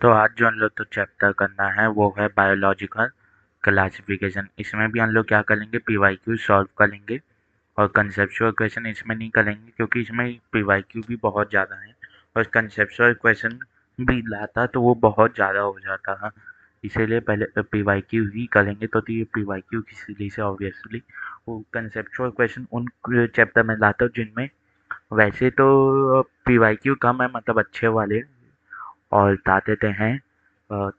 तो आज जो हम लोग को चैप्टर करना है वो है बायोलॉजिकल क्लासिफिकेशन। इसमें भी हम लोग क्या करेंगे, पीवाईक्यू सॉल्व करेंगे और कंसेप्चुअल क्वेश्चन इसमें नहीं करेंगे क्योंकि इसमें पीवाईक्यू भी बहुत ज़्यादा है और कंसेप्चुअल क्वेश्चन भी लाता तो वो बहुत ज़्यादा हो जाता है। इसीलिए पहले पीवाईक्यू ही करेंगे तो ये पीवाईक्यू किसी से ऑब्वियसली वो कंसेप्चुअल क्वेश्चन उन चैप्टर में लाता हूँ जिनमें वैसे तो पीवाईक्यू कम है, मतलब अच्छे वाले और बता देते हैं। अ,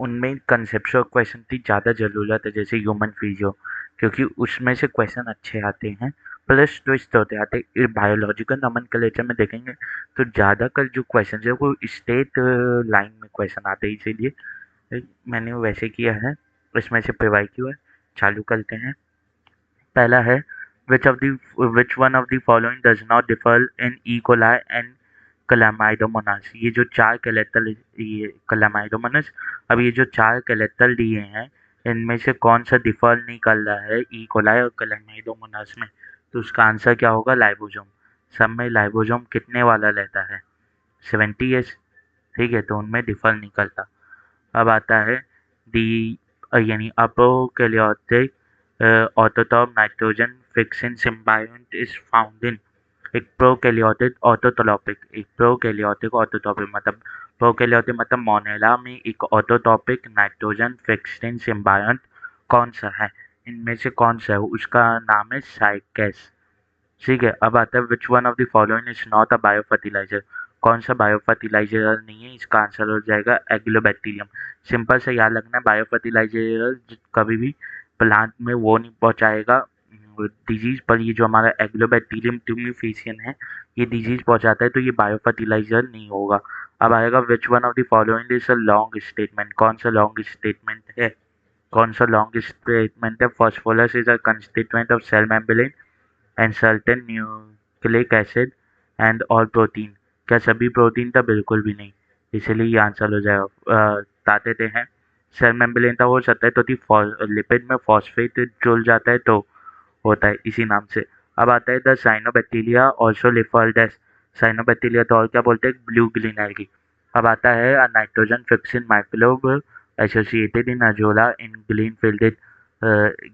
उनमें कंसेप्चुअल क्वेश्चन की ज़्यादा ज़रूरत है, जैसे ह्यूमन फिजियो, क्योंकि उसमें से क्वेश्चन अच्छे आते हैं, प्लस ट्विस्ट होते आते हैं। बायोलॉजिकल नोमेनक्लेचर में देखेंगे तो ज़्यादातर जो क्वेश्चन है वो स्टेट लाइन में क्वेश्चन आते हैं, इसीलिए मैंने वैसे किया है। इसमें से पीवाईक्यू है, चालू करते हैं। पहला है which one of the following does not differ in E coli and Chlamydomonas. ये जो चार कैलेक्टर, ये क्लामाइडोमोनास, अब ये जो चार कैलेक्टर दिए हैं इनमें से कौन सा डिफर नहीं कर रहा है ई कोलाई और क्लामाइडोमोनास में, तो उसका आंसर क्या होगा, लाइबोसोम। सब में लाइबोसोम कितने वाला रहता है, 70s। ठीक है, तो उनमें डिफर नहीं करता। अब आता है डी यानी a prokaryotic autotroph nitrogen fixing symbiont is found in. एक प्रोकैरियोटिक ऑटोट्रॉपिक, एक प्रोकैरियोटिक ऑटोट्रॉपिक मतलब प्रोकैरियोटिक मतलब मोनेला में एक ऑटोट्रॉपिक नाइट्रोजन फिक्सिंग सिम्बायोंट कौन सा है, इनमें से कौन सा है, उसका नाम है साइकेस। ठीक है, अब आता है which one of the following is not a bio fertiliser. कौन सा बायो फर्टिलाइजर नहीं है, इसका आंसर हो जाएगा एग्लोबैक्टीरियम। सिंपल से याद रखना, बायो फर्टिलाइजर कभी भी प्लांट में वो नहीं पहुंचाएगा डिजीज, पर ये जो हमारा एग्लोबैक्टीरियम ट्यूमिफिशियन है ये डिजीज पहुंचाता है, तो ये बायो फर्टिलाइजर नहीं होगा। अब आएगा which one of the following is a long statement. कौन सा लॉन्ग स्टेटमेंट है, कौन सा लॉन्ग स्टेटमेंट है, phosphorus is a constituent of cell membrane and certain nucleic acid and all protein. क्या सभी प्रोटीन था, बिल्कुल भी नहीं, इसलिए ये आंसर हो जाएगा। बता देते हैं, सेल मेम्ब्रेन था हो सकता है तो लिपिड में फॉस्फेट जुड़ जाता है तो होता है इसी नाम से। अब आता है the cyanobacteria also referred as. Cyanobacteria तो और क्या बोलते हैं, ब्लू ग्रीन एल्गी। अब आता है nitrogen fixing microbe associated in Azolla in green fields.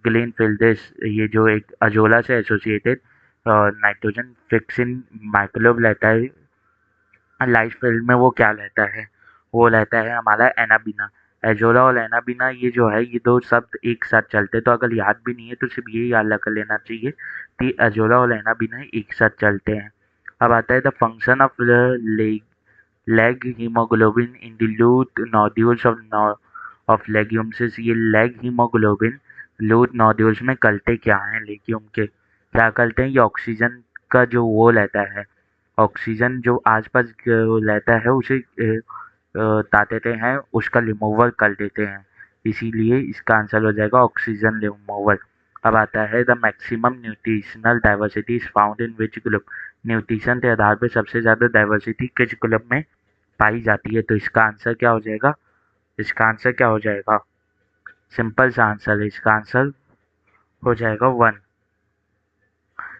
Green fields, ये जो एक अजोला से एसोसिएटेड नाइट्रोजन फिक्सिंग माइक्रोब रहता है लाइफ फील्ड में, वो क्या रहता है, वो रहता है हमारा एनाबीना। एजोला और एनाबीना ये जो है ये दो शब्द एक साथ चलते हैं, तो अगर याद भी नहीं है तो सिर्फ ये याद कर लेना चाहिए कि एजोला और एनाबीना एक साथ चलते हैं। अब आता है the function of leg haemoglobin in the लूट नोड्यूल्स ऑफ लेग्यूम्स। ये लेग हीमोग्लोबिन लूट नोड्यूल्स में करते क्या हैं, लेग्यूम के क्या करते हैं, ये ऑक्सीजन का जो वो रहता है, ऑक्सीजन जो आसपास रहता है उसे बता देते हैं, उसका रिमूवल कर देते हैं, इसीलिए इसका आंसर हो जाएगा ऑक्सीजन रिमूवल। अब आता है the maximum nutritional diversity is found in which group. Nutrition के आधार पर सबसे ज़्यादा डाइवर्सिटी किस ग्रुप में पाई जाती है, तो इसका आंसर क्या हो जाएगा, इसका आंसर क्या हो जाएगा, सिंपल सा आंसर है, इसका आंसर हो जाएगा 1।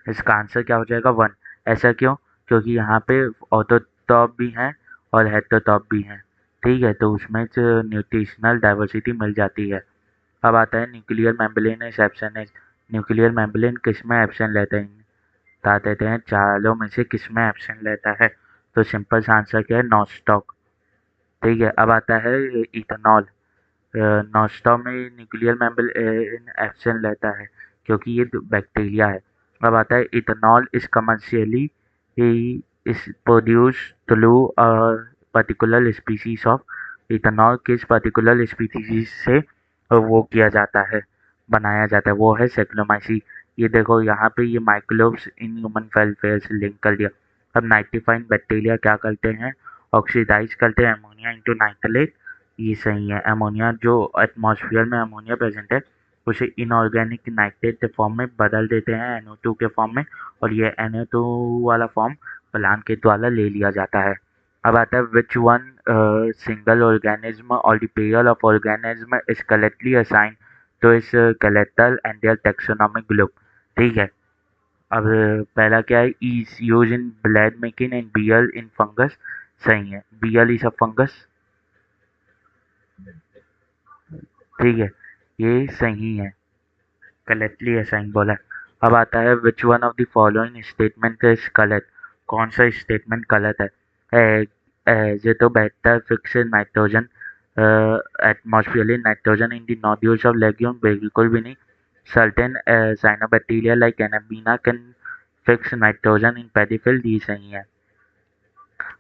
इसका आंसर क्या हो जाएगा 1। ऐसा क्यों, क्योंकि यहाँ पे ऑटोटॉप भी हैं और हेटेरोटॉप भी हैं। ठीक है, तो उसमें से न्यूट्रिशनल डाइवर्सिटी मिल जाती है। अब आता है nuclear membrane is absent. Nuclear membrane किस में एब्सेंट रहता है, बता देते हैं चारों में से किस में एब्सेंट रहता है, तो सिंपल सा आंसर क्या है, नॉनस्टॉक। ठीक है, अब आता है इथेनॉल। नॉनस्टॉक में न्यूक्लियर मेम्ब्रेन एब्सेंट रहता है क्योंकि ये बैक्टीरिया है। अब आता है ethanol is commercially is produce through particular species of. Ethanol किस पर्टिकुलर स्पीसीज से वो किया जाता है, बनाया जाता है, वो है सेक्लोमाइसी। ये देखो यहाँ पे ये माइक्रोब्स इन ह्यूमन वेलफेयर से लिंक कर दिया। अब नाइट्रीफाइन बैक्टीरिया क्या करते हैं, ऑक्सीडाइज करते हैं अमोनिया इंटू नाइट्रेट। ये सही है, अमोनिया जो एटमॉस्फेयर में अमोनिया प्रेजेंट है उसे इनऑर्गेनिक नाइट्रेट के फॉर्म में बदल देते हैं NO2 के फॉर्म में, और ये NO2 वाला फॉर्म प्लांट के द्वारा ले लिया जाता है। अब आता है विच वन सिंगल ऑर्गेनिज्म और the pair of organism is correctly assign to its collector and their taxonomic group. ठीक है, अब पहला क्या है, is used in bread making and beer in fungus. सही है, बियल इज अ फंगस। ठीक है, ये सही है, करेक्टली असाइन बोला है। अब आता है which one of the following statement is correct, कौन सा स्टेटमेंट गलत है। Azotobacter fix nitrogen atmospheric nitrogen in the nodules of legume, बिल्कुल भी नहीं। Certain cyanobacteria like Anabaena can fix nitrogen in paddy field, ये सही है।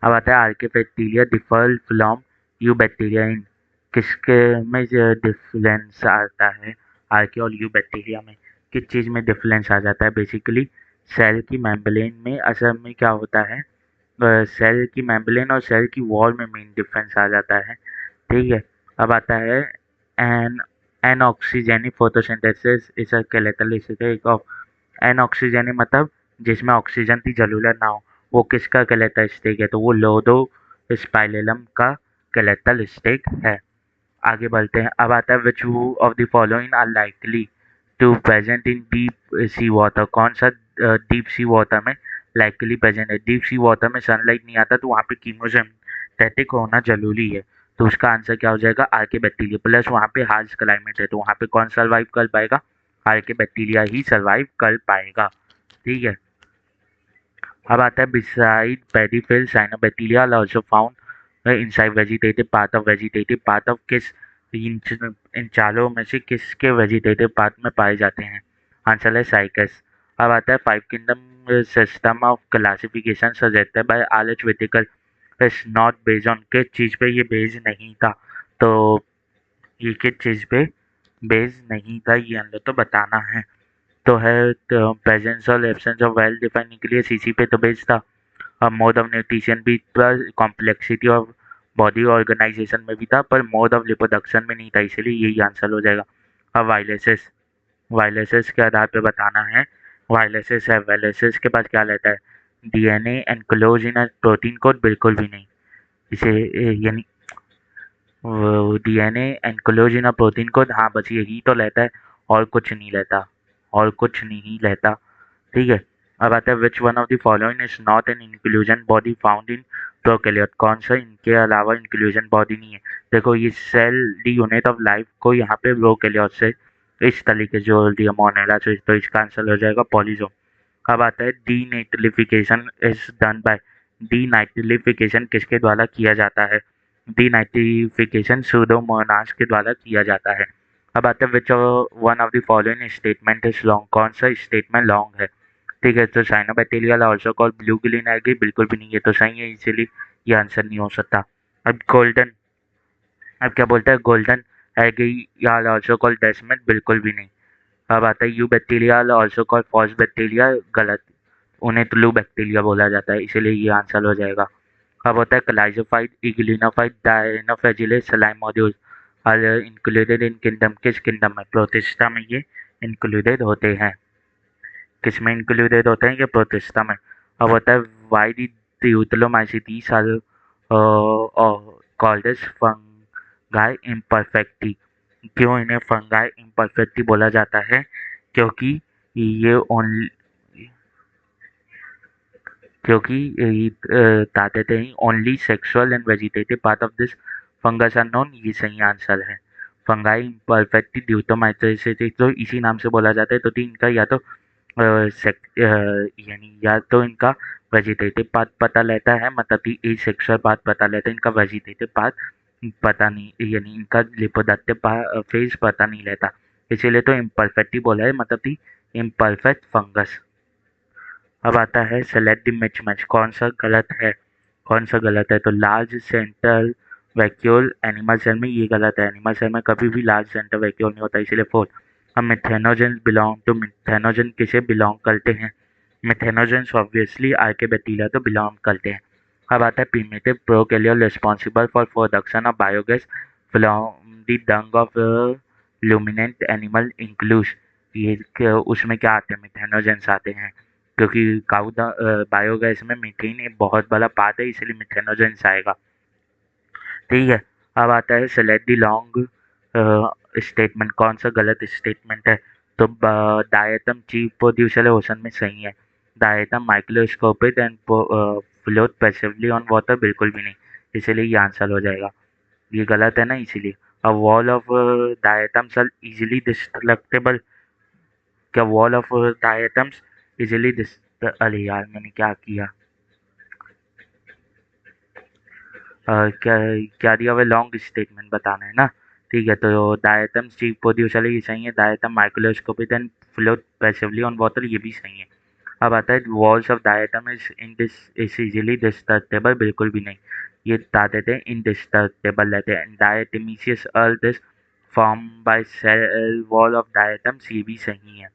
अब आता है archaebacteria differ from eubacteria in, किसके में डिफरेंस आता है आर्की और यूबैक्टीरिया में, किस चीज़ में डिफरेंस आ जाता है। बेसिकली सेल की मेम्ब्रेन में असल में क्या होता है, सेल की मेम्ब्रेन और सेल की वॉल में मेन डिफरेंस आ जाता है। ठीक है, अब आता है an anoxygenic photosynthesis is a characteristic of, anoxygenic मतलब जिसमें ऑक्सीजन की जरूरत ना हो, वो किसका कैरेक्टरिस्टिक है, तो वो लोडो स्पाइलेलम का कैरेक्टरिस्टिक है। आगे बढ़ते हैं। अब आता है which of the following are likely to present in deep sea water, कौन सा डीप सी वाटर में लाइकली प्रेजेंट है। डीप सी वाटर में सनलाइट नहीं आता तो वहाँ पे कीमोसिंथेटिक होना जरूरी है, तो उसका आंसर क्या हो जाएगा, आर्के बैक्टीरिया। प्लस वहाँ पे हार्श क्लाइमेट है तो वहाँ पे कौन सर्वाइव कर पाएगा, आर्के बैक्टीरिया ही सर्वाइव कर पाएगा। ठीक है, अब आता है beside paddy field cyanobacteria are also found inside vegetative part of, vegetative part of किस, इन इन चारों में से किसके वेजिटेटिव पार्ट में पाए जाते हैं, आंसर है साइकस। अब आता है five kingdom system of classification suggested by R H Whittaker is not based on, किस चीज़ पे ये बेस्ड नहीं था, तो ये किस चीज़ पे बेस्ड नहीं था, ये हम लोग तो बताना है। तो है तो प्रेजेंस और absence of well defined nucleus, इसी पे तो बेस्ड था। अब मोड ऑफ न्यूट्रिशन भी था, कॉम्प्लेक्सिटी ऑफ बॉडी ऑर्गेनाइजेशन में भी था, पर मोड ऑफ रिप्रोडक्शन में नहीं था, इसीलिए यही आंसर हो जाएगा। अब वायलेसिस, वायलेसिस के आधार पे बताना है। वायलेसिस है, वायलेसिस के पास क्या रहता है, DNA enclose in a protein code, बिल्कुल भी नहीं। इसे यानी DNA enclose in a protein code, हाँ बस यही तो रहता है, और कुछ नहीं रहता, और कुछ नहीं रहता। ठीक है, अब आता है which one of the following is not an inclusion body found in prokaryote, कौन सा इनके अलावा इंक्लूजन बॉडी नहीं है। देखो ये cell the unit of life को यहाँ पे प्रोकैरियोट से इस तरीके से जोड़ दिया मोनेला से, तो इसका आंसर हो जाएगा पॉलीजोम। अब आता है denitrification is done by, denitrification किसके द्वारा किया जाता है, डीनाइट्रिफिकेशन सूडोमोनास के द्वारा किया जाता है। अब आता है which one of the following statement is long, कौन सा स्टेटमेंट लॉन्ग है। ठीक है, तो cyanobacterial also called blue green algae, बिल्कुल भी नहीं, ये तो सही है, इसीलिए ये आंसर नहीं हो सकता। अब गोल्डन, अब क्या बोलता है, गोल्डन एल्गी या ऑल्सो कॉल्ड डेस्मिड, बिल्कुल भी नहीं। अब आता है eubacteria also called false bacteria, गलत, उन्हें ब्लू बैक्टीरिया बोला जाता है, इसीलिए ये आंसर हो जाएगा। अब होता है chrysophytes euglenophytes dinoflagellates slime moulds are included in kingdom, किस किंगडम में, प्रोटिस्टा में ये इंक्लूडेड होते हैं, किस में इंक्लूडेड होते हैं, ये प्रोटिस्टा में। अब होता है why the deuteromycetes are called as fungi imperfecti, क्यों इन्हें फंगाई इम्परफेक्टी बोला जाता है, क्योंकि ये ओनली, क्योंकि ताते ही only sexual and vegetative part of this fungus are known, ये सही आंसर है। फंगाई परफेक्टली ड्यूटोमाइटोसिस तो इसी नाम से बोला जाता है, तो इनका या तो यानी या तो इनका वेजिटेटिव पार्ट पता रहता है, मतलब कि ए सेक्सुअल पार्ट पता रहता है, इनका वेजिटेटिव पार्ट पता नहीं, यानी इनका रिप्रोडक्टिव फेज पता नहीं रहता, इसीलिए तो इम्परफेक्ट ही बोला है, मतलब कि इम्परफेक्ट फंगस। अब आता है सेलेक्ट द मिसमैच, कौन सा गलत है, कौन सा गलत है, तो large central vacuole animal cell में, ये गलत है, एनिमल सेल में कभी भी लार्ज सेंट्रल वैक्यूल नहीं होता, इसीलिए फोर। अब मिथेनोजेंस बिलोंग टू, मिथेनोजन किसे बिलोंग करते हैं, मिथेनोजेंस ऑब्वियसली आर्के बैक्टीरिया तो बिलोंग करते हैं। अब आता है primitive prokaryote responsible for production of biogas from the dung of ruminant animal includes, ये उसमें क्या आते हैं, मिथेनोजेंस आते हैं, क्योंकि काऊ बायोगैस में मीथेन एक बहुत बड़ा पार्ट है, इसलिए मिथेनोजेंस आएगा। ठीक है, अब आता है सेलेक्ट द लॉन्ग स्टेटमेंट, कौन सा गलत स्टेटमेंट है, तो डायटम चीफ प्रोड्यूसर है, ओशन में सही है। Diatom microscopic and float passively on water, बिल्कुल भी नहीं, इसीलिए ये आंसर हो जाएगा, ये गलत है ना, इसीलिए। A wall of diatoms are easily destructible. क्या वॉल ऑफ डायटम्स इजीली डिस्ट अरे यार मैंने क्या किया। क्या क्या दिया हुआ लॉन्ग स्टेटमेंट बताना है ना। ठीक है, तो डायटम चीफ प्रोड्यूसर ये सही है। Diatom microscopic and float passively on water ये भी सही है। अब आता है walls of diatom is easily destructible, बिल्कुल भी नहीं। ये बता देते हैं इनडिस्ट्रक्टेबल रहते हैं। Diatomaceous earth is form by cell wall of diatoms ये भी सही है।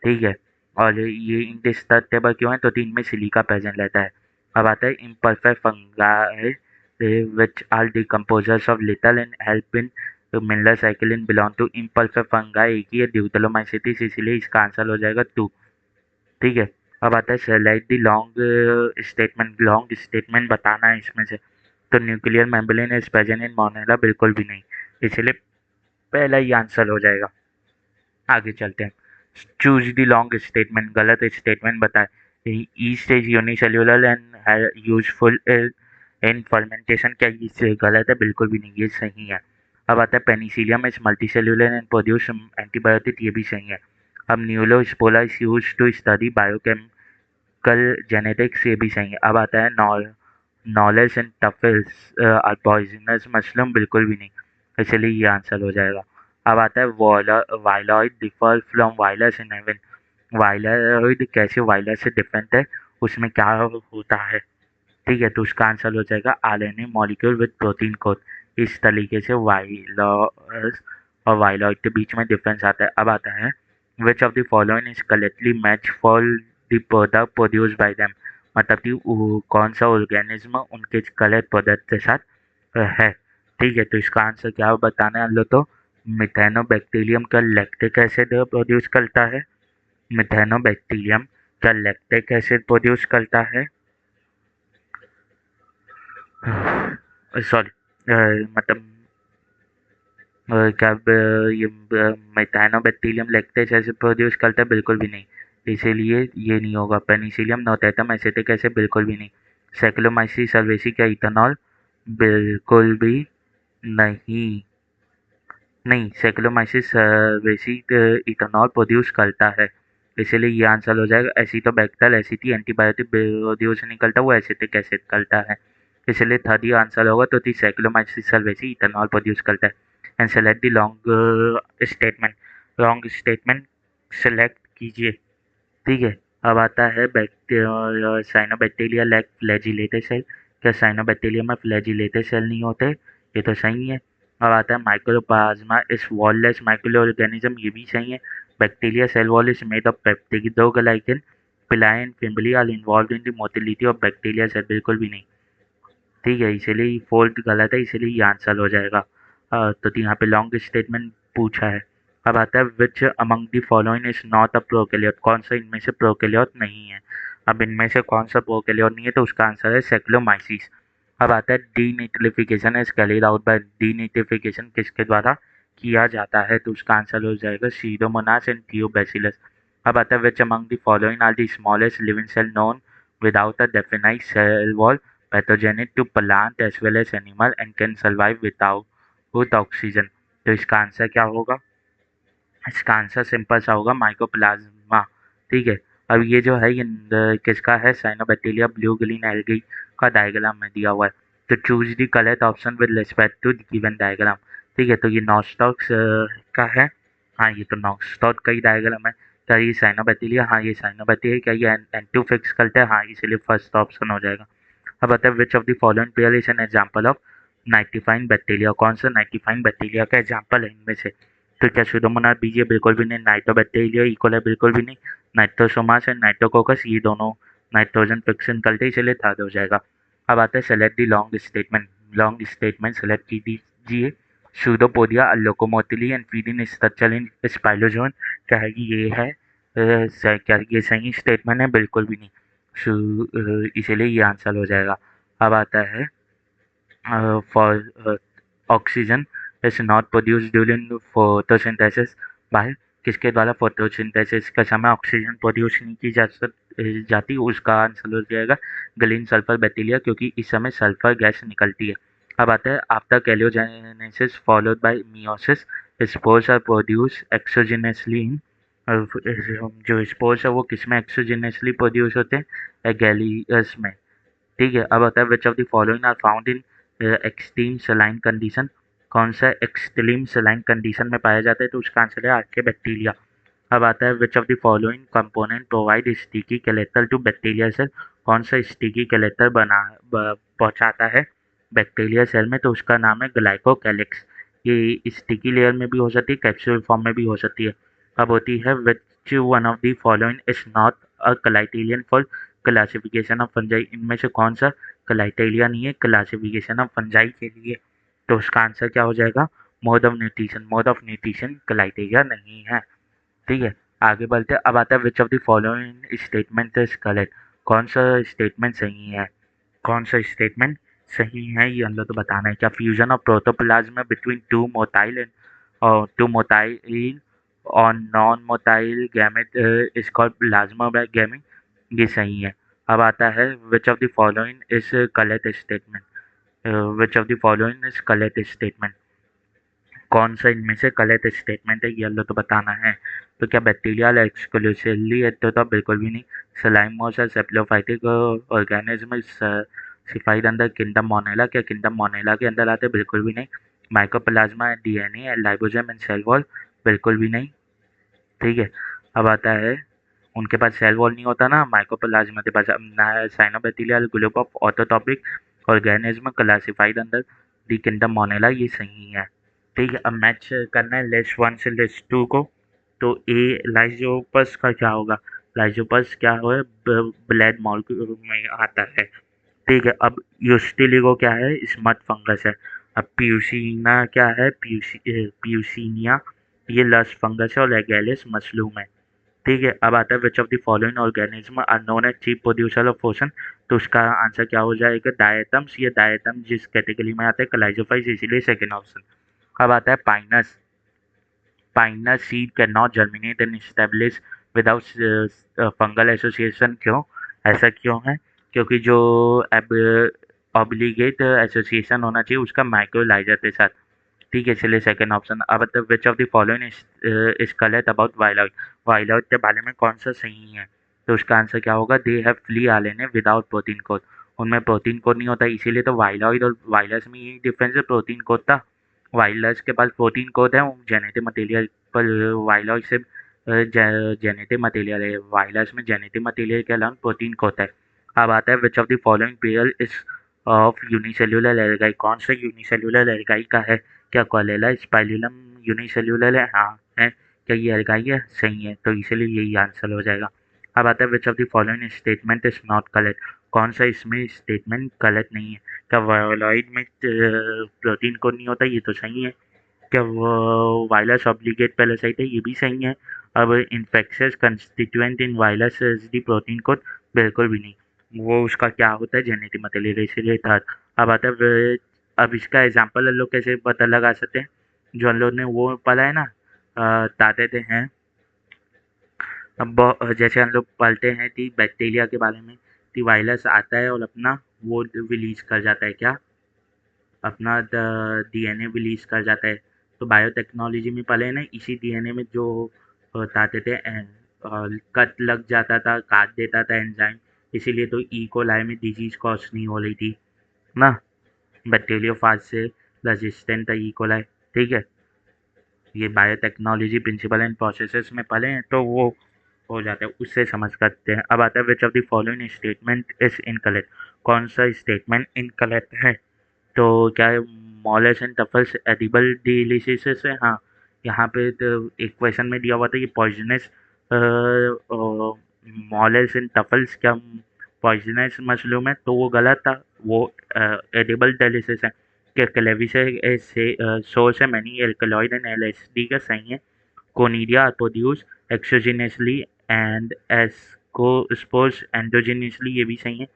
ठीक है, और ये इनडिस्ट्रक्टेबल क्यों है, तो तीन में सिलिका प्रेजेंट रहता है। अब आता है imperfect fungi which are decomposers of little and help in mineral cycle in belong to impulsive fungi एक ही है ड्यूटेलोमाइसिटिस, इसीलिए इसका आंसर हो जाएगा 2। ठीक है, अब आता है select the wrong statement. Wrong statement बताना है इसमें से, तो nuclear membrane is present in Monera बिल्कुल भी नहीं, इसलिए पहला ही आंसर हो जाएगा। आगे चलते हैं। चूज द लॉन्ग स्टेटमेंट, गलत स्टेटमेंट बताए। East is unicellular and useful in fermentation, क्या ये गलत है, बिल्कुल भी नहीं, ये सही है। अब आता है Penicillium is multicellular and produce antibiotic, ये भी सही है। अब Neurospora is use to study biochemical genetics, ये भी सही है। अब आता है morels and truffles are poisonous mushroom, बिल्कुल भी नहीं, इसलिए ये आंसर हो जाएगा। अब आता है viroid differ from virus in having. Viroid कैसे वायलस से डिफरेंट है, उसमें क्या होता है। ठीक है, तो उसका आंसर हो जाएगा RNA molecule with protein code. इस तरीके से वायलस और वायलॉइड के बीच में डिफरेंस आता है। अब आता है which of the following is correctly match for the product produce by them, मतलब कि कौन सा ऑर्गेनिज्म उनके कलेक्ट प्रोडक्ट के साथ है। ठीक है, तो इसका आंसर क्या बताना है लो, तो मिथेनोबैक्टीरियम का लैक्टिक एसिड प्रोड्यूस करता है। मिथेनोबैक्टीरियम का लैक्टिक एसिड प्रोड्यूस करता है। सॉरी, मतलब क्या ये मिथाइनोबैक्टीरियम लैक्टेज एसिड प्रोड्यूस करता है, बिल्कुल भी नहीं, इसीलिए ये नहीं होगा। पेनिसिलियम नोटेटम एसिटिक एसिड बिल्कुल भी नहीं। सेक्लोमाइसिस सर्वेसी का इथेनॉल बिल्कुल भी नहीं। नहीं, सेक्लोमाइसिस सर्वेसी इथेनॉल प्रोड्यूस करता है, इसीलिए ये आंसर हो जाएगा। एसिटोबैक्टर एसिटी एंटीबायोटिक प्रोड्यूस नहीं करता, वो एसिटिक एसिड करता है, इसलिए थर्ड ही आंसर होगा। तो थी साइक्लोमाइसिस सर्वेसी इथेनॉल प्रोड्यूस करता है। And select the wrong statement. Wrong statement select कीजिए। ठीक है, अब आता है साइनोबैक्टीरिया लैक फ्लैजिलेटेड सेल। क्या साइनोबैक्टीरिया में फ्लैजिलेटेड सेल नहीं होते, ये तो सही है। अब आता है माइक्रोप्लाज्मा इस वॉललेस माइक्रो ऑर्गेनिज्म, ये भी सही है। Bacteria cell wall is made of peptidoglycan pili and fimbriae are involve in the motility of bacteria cell, बिल्कुल भी नहीं। ठीक है, इसीलिए फोल्ट गलत है, इसीलिए ये आंसर हो जाएगा। तो यहाँ पे लॉन्ग स्टेटमेंट पूछा है। अब आता है which among the following is not a prokaryote, कौन सा इनमें से प्रोकैरियोट नहीं है। अब इनमें से कौन सा प्रोकैरियोट नहीं है, तो उसका आंसर है सेक्लोमाइसिस। अब आता है डीनिट्रिफिकेशन इज कैरिड आउट बाय, डीनिट्रिफिकेशन किसके द्वारा किया जाता है, तो उसका आंसर हो जाएगा सीडोमोनास एंड थियोबैसिलस। अब आता है which among the following are the smallest living cell known without a definite cell wall, pathogenic to plant as well as animal and can survive without oxygen। तो इसका आंसर क्या होगा, इसका आंसर सिंपल सा होगा माइकोप्लाज्मा। ठीक है, अब ये जो है ये किसका है, साइनोबैक्टीरिया ब्लू ग्रीन एल्गी का डायग्राम में दिया हुआ है। तो choose the correct option with respect to given diagram. ठीक है, तो ये नॉस्टॉक्स का है। हाँ, ये तो नॉस्टॉक का ही डायग्राम है। क्या ये साइनोबैक्टीरिया, हाँ ये साइनोबैक्टीरिया, क्या ये एंटीफिक्स करते हैं, हाँ, इसीलिए फर्स्ट ऑप्शन हो जाएगा। अब बताए which of the following pair is an example of nitrifying bacteria, कौन सा नाइट्रीफाइन बैक्टीरिया का एग्जाम्पल है इनमें से। तो क्या सुडोमोनास बीजे बिल्कुल भी नहीं, नाइट्रोबैक्टीरिया इकोलाई बिल्कुल भी नहीं, नाइट्रोसोमास एंड नाइट्रोकोकस ये दोनों नाइट्रोजन फिक्शन करते, इसलिए थर्ड हो जाएगा। अब आता है select the wrong statement. Wrong statement select कीजिए। Pseudopodia locomotory and feeding structure in sporozoans, क्या है कि ये है क्या ये सही स्टेटमेंट है, बिल्कुल भी नहीं, इसीलिए ये आंसर हो जाएगा। अब आता है for oxygen is not produce during photosynthesis by, किसके द्वारा फोटोसिंथेसिस का समय ऑक्सीजन प्रोड्यूस नहीं की जाती, उसका आंसर हो जाएगा ग्लीन सल्फर बैक्टीरिया, क्योंकि इस समय सल्फर गैस निकलती है। अब आता है after karyogenesis followed by meiosis, spores are produce exogenously in, जो स्पोर्स है वो किस में एक्सोजेनसली प्रोड्यूस होते हैं, एगेलियस में। ठीक है, अब आता है which of the following are found in extreme saline condition, कौन सा एक्सट्रीम सलाइन कंडीशन में पाया जाता है, तो उसका आंसर है आर्किया। अब आता है which of the following component provide sticky character to bacteria cell, कौन सा स्टिकी कैलेटर पहुंचाता है बैक्टीरिया सेल में, तो उसका नाम है ग्लाइकोकैलिक्स। ये स्टिकी लेयर में भी हो सकती है, कैप्सूल फॉर्म में भी हो सकती है। अब होती है which one of the following is not a criterion for classification of fungi, इनमें से कौन सा क्राइटेरिया नहीं है क्लासिफिकेशन ऑफ फंजाई के लिए, तो उसका आंसर क्या हो जाएगा, मोड ऑफ न्यूट्रिशन क्राइटेरिया नहीं है। ठीक है, आगे बढ़ते हैं। अब आता है which of the following statement is correct, कौन सा स्टेटमेंट सही है, कौन सा स्टेटमेंट सही है, ये हम लोग तो बताना है। क्या fusion of protoplasm between two motile और non motile gamete is called plasmogamy, ये सही है। अब आता है which of the following is correct statement, which of the following is correct statement, कौन सा इनमें से गलत स्टेटमेंट है, ये हम लोग तो बताना है। तो क्या बैक्टीरियल एक्सक्लूसिवली है, तो बिल्कुल भी नहीं। सलाइमोस और सेप्लोफाइटिक ऑर्गेनिज्म सिफाइड अंदर किंगडम मोनेला, क्या किंगडम मोनेला के अंदर आते, बिल्कुल भी नहीं। Mycoplasma and DNA and ribosome and cell wall, बिल्कुल भी नहीं। ठीक है, अब आता है उनके पास सेल वॉल नहीं होता ना माइकोप्लाज्मा के पास, cyanobacterial group of autotrophic organism classified under the kingdom Monera, ये सही है। ठीक है, अब मैच करना है लिस्ट 1 से लिस्ट 2 को। तो ए लाइजोपस का क्या होगा, लाइजोपस क्या है, ब्लैड मॉलिक्यूल में आता है। ठीक है, अब यूस्टिलिगो क्या है, स्मट फंगस है। अब प्यूसिना क्या है, प्यूसिनिया ये लस फंगस है, और लेगेलिस मशरूम है। ठीक है, अब आता है which of the following organism are known as chief producer of ocean, तो उसका आंसर क्या हो जाएगा, डायटम्स। ये डायटम जिस कैटेगरी में आता है क्लाइजोफाइस, इसीलिए सेकंड ऑप्शन। अब आता है Pinus, Pinus seed can not germinate and establish without fungal association, क्यों, ऐसा क्यों है, क्योंकि जो अब ऑब्लिगेट एसोसिएशन होना चाहिए उसका माइक्रोलाइजर के साथ। ठीक है, चलिए सेकंड ऑप्शन। अब which of the following is correct about viroid, viroid के बारे में कौन सा सही है, तो उसका आंसर क्या होगा, they have free RNA without protein code, उनमें प्रोटीन कोड नहीं होता, इसीलिए तो वाइलॉइड और वायरस में यही डिफरेंस है, प्रोटीन कोड था। वायरस के पास प्रोटीन कोड है, जेनेटिक मटेरियल पर वाइलॉइड से जेनेटिक मटेरियल है, वायरस में जेनेटिक मटेरियल के अलावा प्रोटीन कोड है। अब आता है which of the following pair is of unicellular algae, कौन सा यूनिसेल्युलर एल्गाई का है, क्या कॉलेला स्पाइरुलम यूनिसेल्युलर है, हाँ है। क्या ये एल्गाई है, सही है, तो इसीलिए यही आंसर हो जाएगा। अब आता है which of the following statement is not correct, कौन सा इसमें स्टेटमेंट करेक्ट नहीं है। क्या वायलॉइड में प्रोटीन कोड नहीं होता, ये तो सही है। क्या वो वायरस ऑब्लिगेट पैरासाइट है, ये भी सही है। अब infectious constituent in virus is the protein code, बिल्कुल भी नहीं, वो उसका क्या होता है, जेनेटिक मटेरियल, इसीलिए था। अब आता है अब इसका एग्जांपल हम लोग कैसे पता लगा सकते हैं, जो हम लोग ने वो पढ़ा है ना, बताते थे हैं। अब जैसे हम लोग पढ़ते हैं कि बैक्टीरिया के बारे में, कि वायरस आता है और अपना वो रिलीज कर जाता है, क्या अपना डीएनए रिलीज कर जाता है। तो बायोटेक्नोलॉजी में पहले ना इसी डीएनए में जो बताते थे कट लग जाता था, काट देता था एंजाइम, इसीलिए तो ई कोलाई में डिजीज कॉज नहीं हो रही थी ना, बैक्टीरियोफाज से रेजिस्टेंट था ई कोलाई। ठीक है, ये बायोटेक्नोलॉजी प्रिंसिपल एंड प्रोसेसेस में पढ़े हैं, तो वो हो जाता है, उससे समझ करते हैं। अब आता है which of the following statement is incorrect, कौन सा स्टेटमेंट इनकरेक्ट है, तो क्या मॉलेस एंड टफल्स एडिबल डिलीशियस है, हाँ। यहाँ पे तो एक क्वेश्चन में दिया हुआ था कि पॉइजनस मॉलेस एंड टफल्स क्या पॉइजनस मशरूम है, तो वो गलत था, वो एडिबल डिलीशियस है। क्या क्लेविस से सोर्स है मैनी एल्कलॉइड एंड एलएसडी का, सही है। Conidia are produce exogenously and ascospores endogenously, ये भी सही है।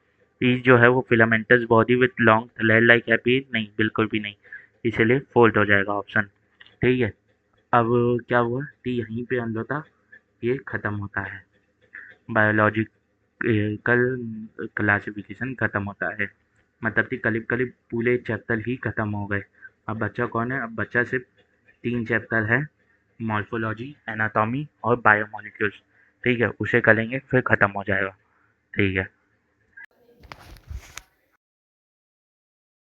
पीस जो है वो filamentous body with long thread like hyphae, नहीं बिल्कुल भी नहीं, इसलिए फोल्ड हो जाएगा ऑप्शन। ठीक है, अब क्या हुआ कि यहीं पे हम लोग का ये ख़त्म होता है, बायोलॉजिकल क्लासिफिकेशन ख़त्म होता है। मतलब कि करीब करीब पूरे चैप्टर ही ख़त्म हो गए। अब बच्चा कौन है? अब बच्चा सिर्फ 3 चैप्टर है, मॉर्फोलॉजी, एनाटॉमी और बायोमोलिक्यूल्स। ठीक है, उसे करेंगे फिर ख़त्म हो जाएगा। ठीक है।